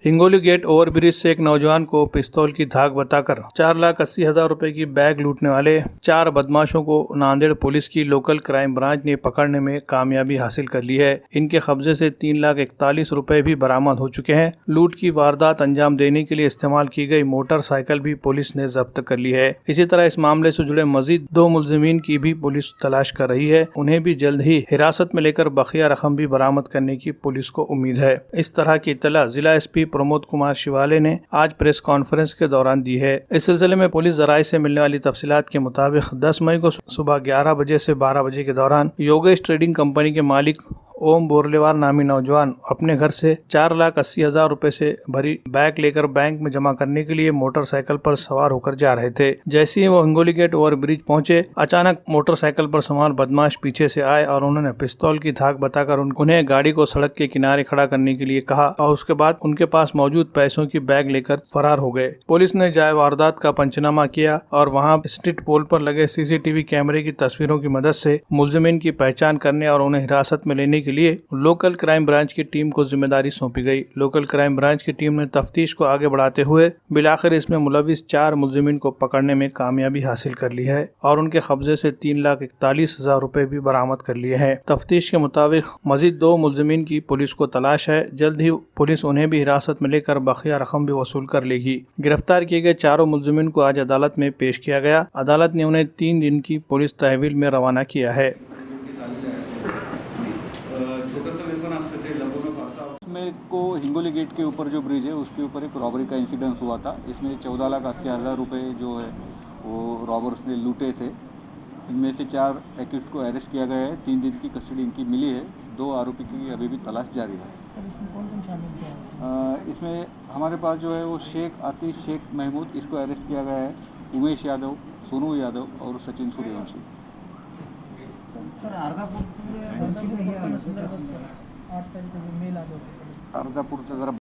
Hingoli gate overbridge से एक नौजवान को पिस्तौल की धाक बताकर 4,80,000 रुपए की बैग लूटने वाले 4 बदमाशों को नांदेड़ पुलिस की लोकल क्राइम ब्रांच ने पकड़ने में कामयाबी हासिल कर ली है। इनके कब्जे से 3,41,000 रुपए भी बरामद हो चुके हैं। लूट की वारदात अंजाम देने के लिए इस्तेमाल की गई मोटरसाइकिल भी पुलिस ने जब्त कर ली है। इसी तरह इस मामले से जुड़े मजीद 2 मुलजिमीन की भी पुलिस तलाश कर रही है। उन्हें भी जल्द ही हिरासत में लेकर बकिया रकम भी बरामद करने की पुलिस को उम्मीद है। इस तरह की इत्तला जिला एसपी प्रमोद कुमार शिवाले ने आज प्रेस कॉन्फ्रेंस के दौरान दी है। इस सिलसिले में पुलिस जराये से मिलने वाली तफसीलात के मुताबिक 10 मई को सुबह 11 बजे से 12 बजे के दौरान योगेश ट्रेडिंग कंपनी के मालिक ओम बोरलेवार नामी नौजवान अपने घर से 4,80,000 रुपए से भरी बैग लेकर बैंक में जमा करने के लिए मोटरसाइकिल पर सवार होकर जा रहे थे। जैसे ही वो हिंगोली गेट ओवर ब्रिज पहुंचे, अचानक मोटरसाइकिल पर सवार बदमाश पीछे से आए और उन्होंने पिस्तौल की धाक बताकर उन्हें गाड़ी को सड़क के किनारे खड़ा करने के लिए कहा और उसके बाद उनके पास मौजूद पैसों की बैग लेकर फरार हो गए। पुलिस ने जाए वारदात का पंचनामा किया और वहाँ स्ट्रीट पोल पर लगे सीसीटीवी कैमरे की तस्वीरों की मदद से मुलजिमीन की पहचान करने और उन्हें हिरासत में लेने के लिए लोकल क्राइम ब्रांच की टीम को जिम्मेदारी सौंपी गई। लोकल क्राइम ब्रांच की टीम ने तफ्तीश को आगे बढ़ाते हुए बिलाखिर इसमें मुलविस 4 मुलजिमीन को पकड़ने में कामयाबी हासिल कर ली है और उनके कब्जे से 3,41,000 रुपए भी बरामद कर लिए हैं। तफ्तीश के मुताबिक मजीद 2 मुलजिमीन की पुलिस को तलाश है। जल्द ही पुलिस उन्हें भी हिरासत में लेकर बकिया रकम भी वसूल कर लेगी। गिरफ्तार किए गए 4 मुलजिमीन को आज अदालत में पेश किया गया। अदालत ने उन्हें 3 दिन की पुलिस तहवील में रवाना किया है। इसमें को हिंगोली गेट के ऊपर जो ब्रिज है उसके ऊपर एक रॉबरी का इंसिडेंस हुआ था। इसमें 14,80,000 रुपये जो है वो रॉबर्स ने लूटे थे। इनमें से 4 एक्यूज को अरेस्ट किया गया है। 3 दिन की कस्टडी इनकी मिली है। 2 आरोपी की अभी भी तलाश जारी है। इसमें हमारे पास जो है वो शेख आतिश शेख महमूद, इसको अरेस्ट किया गया है। उमेश यादव, सोनू यादव और सचिन सूर्यवंशी। अर्धापूरचं जरा